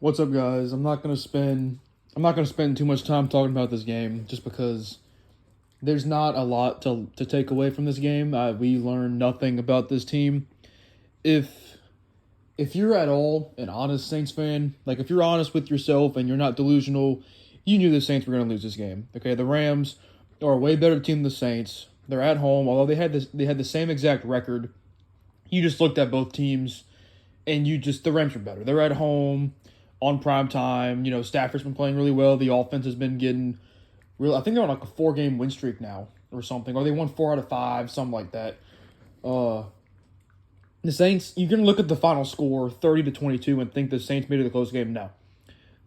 What's up, guys? I'm not gonna spend too much time talking about this game just because there's not a lot to take away from this game. We learned nothing about this team. If you're at all an honest Saints fan, like if you're honest with yourself and you're not delusional, you knew the Saints were gonna lose this game. Okay, the Rams are a way better team than the Saints. They're at home, although they had the same exact record. You just looked at both teams, and the Rams are better. They're at home on prime time. You know, Stafford's been playing really well. The offense has been getting real. I think they're on like a 4-game win streak now or something, or they won 4 out of 5, something like that. The Saints, you can look at the final score, 30-22, and think the Saints made it a close game. No,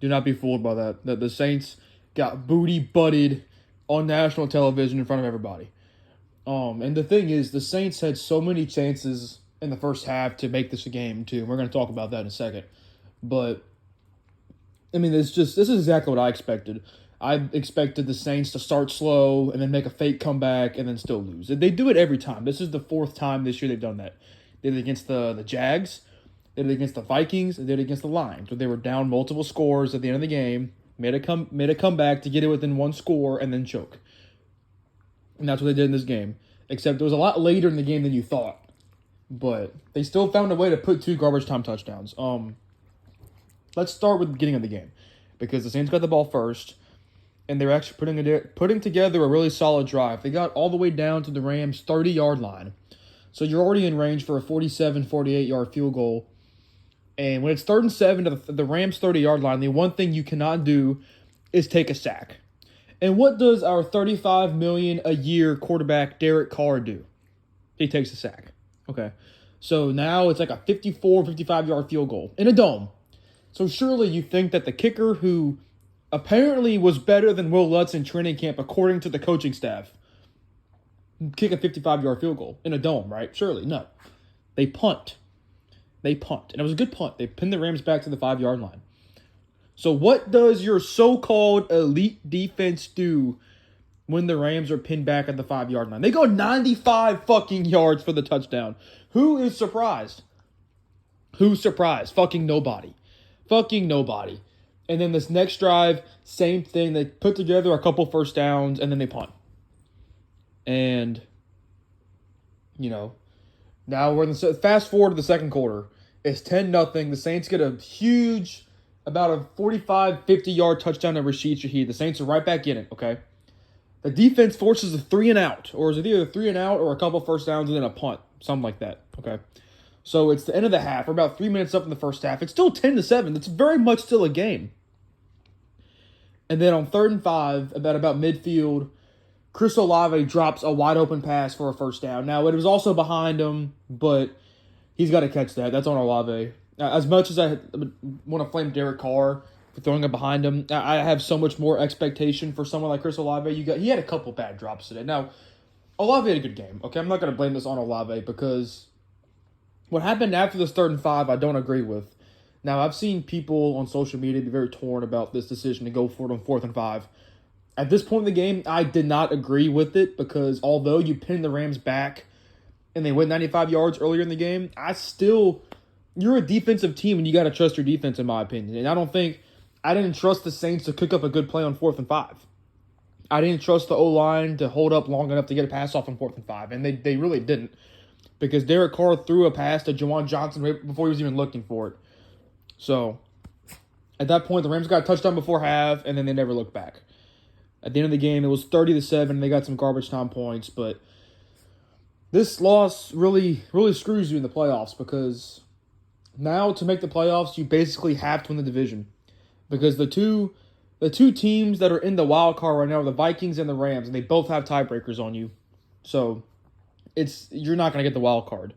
do not be fooled by that. The Saints got booty butted on national television in front of everybody. And the thing is, the Saints had so many chances in the first half to make this a game too. We're going to talk about that in a second, but I mean, this is exactly what I expected. I expected the Saints to start slow and then make a fake comeback and then still lose. They do it every time. This is the 4th time this year they've done that. They did it against the Jags. They did it against the Vikings. They did it against the Lions, where they were down multiple scores at the end of the game, made a comeback to get it within 1 score and then choke. And that's what they did in this game. Except it was a lot later in the game than you thought. But they still found a way to put 2 garbage time touchdowns. Let's start with the beginning of the game, because the Saints got the ball first, and they're actually putting together a really solid drive. They got all the way down to the Rams' 30-yard line. So you're already in range for a 47, 48-yard field goal. And when it's 3rd and 7 to the Rams' 30-yard line, the one thing you cannot do is take a sack. And what does our $35 million a year quarterback Derek Carr do? He takes a sack. Okay. So now it's like a 54, 55-yard field goal in a dome. So surely you think that the kicker, who apparently was better than Will Lutz in training camp according to the coaching staff, kick a 55-yard field goal in a dome, right? Surely. No. They punt. And it was a good punt. They pinned the Rams back to the 5-yard line. So what does your so-called elite defense do when the Rams are pinned back at the 5-yard line? They go 95 fucking yards for the touchdown. Who is surprised? Who's surprised? Fucking nobody. And then this next drive, same thing. They put together a couple first downs, and then they punt. And, you know, now we're in the fast forward to the second quarter. It's 10-0. The Saints get a huge, about a 45, 50-yard touchdown to Rashid Shaheed. The Saints are right back in it, okay? The defense forces a 3-and-out, or is it either a 3-and-out or a couple first downs and then a punt, something like that, okay? So it's the end of the half. We're about 3 minutes up in the first half. It's still 10-7. It's very much still a game. And then on 3rd and 5, about midfield, Chris Olave drops a wide open pass for a first down. Now, it was also behind him, but he's got to catch that. That's on Olave. As much as I want to flame Derek Carr for throwing it behind him, I have so much more expectation for someone like Chris Olave. He had a couple bad drops today. Now, Olave had a good game. Okay, I'm not going to blame this on Olave because what happened after this 3rd and 5, I don't agree with. Now, I've seen people on social media be very torn about this decision to go for it on 4th and 5. At this point in the game, I did not agree with it because although you pinned the Rams back and they went 95 yards earlier in the game, you're a defensive team and you got to trust your defense, in my opinion. And I didn't trust the Saints to cook up a good play on 4th and 5. I didn't trust the O-line to hold up long enough to get a pass off on 4th and 5, and they really didn't. Because Derek Carr threw a pass to Juwan Johnson right before he was even looking for it. So, at that point, the Rams got a touchdown before half, and then they never looked back. At the end of the game, it was 30-7. They got some garbage time points, but this loss really, really screws you in the playoffs because now to make the playoffs, you basically have to win the division. Because the two teams that are in the wild card right now are the Vikings and the Rams, and they both have tiebreakers on you. So, you're not going to get the wild card.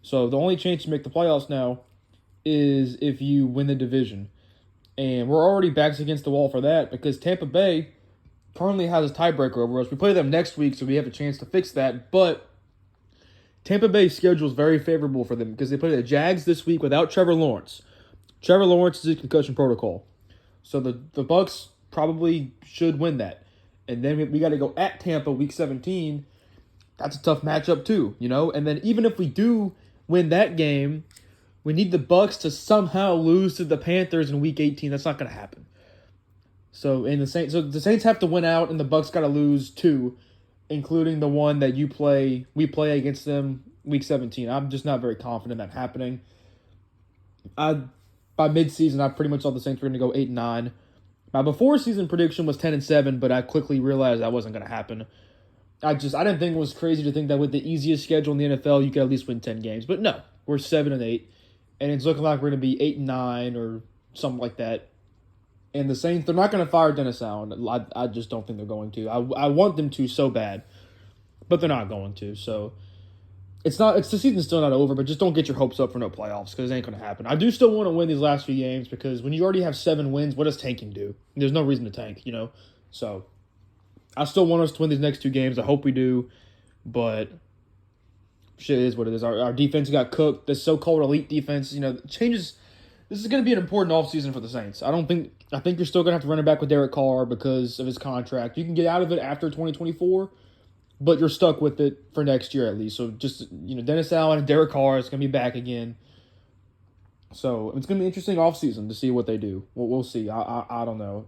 So the only chance to make the playoffs now is if you win the division. And we're already backs against the wall for that because Tampa Bay currently has a tiebreaker over us. We play them next week, so we have a chance to fix that. But Tampa Bay's schedule is very favorable for them because they play the Jags this week without Trevor Lawrence. Trevor Lawrence is in concussion protocol. So the Bucks probably should win that. And then we got to go at Tampa week 17. That's a tough matchup too, you know? And then even if we do win that game, We need the Bucks to somehow lose to the Panthers in Week 18. That's not going to happen. So the Saints have to win out, and the Bucks got to lose 2, including the one that we play against them Week 17. I'm just not very confident that happening. By midseason, I pretty much thought the Saints were going to go 8-9. My before season prediction was 10-7, but I quickly realized that wasn't going to happen. I didn't think it was crazy to think that with the easiest schedule in the NFL, you could at least win 10 games. But no, we're 7-8, and it's looking like we're going to be 8-9 or something like that. And the Saints, they're not going to fire Dennis Allen. I just don't think they're going to. I want them to so bad, but they're not going to. So the season's still not over, but just don't get your hopes up for no playoffs because it ain't going to happen. I do still want to win these last few games because when you already have 7 wins, what does tanking do? There's no reason to tank, So I still want us to win these next 2 games. I hope we do, but shit is what it is. Our defense got cooked. This so-called elite defense, changes. This is going to be an important offseason for the Saints. I think you're still going to have to run it back with Derek Carr because of his contract. You can get out of it after 2024, but you're stuck with it for next year at least. So just, Dennis Allen and Derek Carr is going to be back again. So it's going to be an interesting offseason to see what they do. We'll see. I don't know.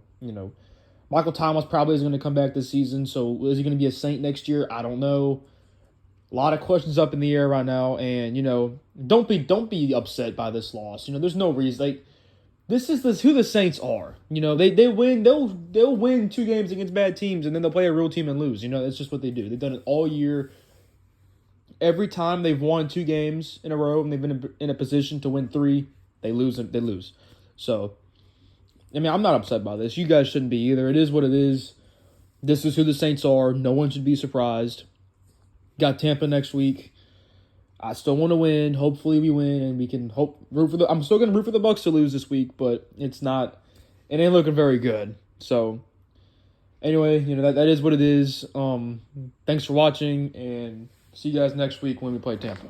Michael Thomas probably is going to come back this season. So is he going to be a Saint next year? I don't know. A lot of questions up in the air right now, and don't be upset by this loss. There's no reason. This is who the Saints are. They win. They'll win 2 games against bad teams, and then they'll play a real team and lose. It's just what they do. They've done it all year. Every time they've won 2 games in a row, and they've been in a position to win 3, they lose. They lose. So, I'm not upset by this. You guys shouldn't be either. It is what it is. This is who the Saints are. No one should be surprised. Got Tampa next week. I still want to win. Hopefully we win, and we can root for I'm still gonna root for the Bucks to lose this week, but it ain't looking very good. So anyway, that is what it is. Thanks for watching, and see you guys next week when we play Tampa.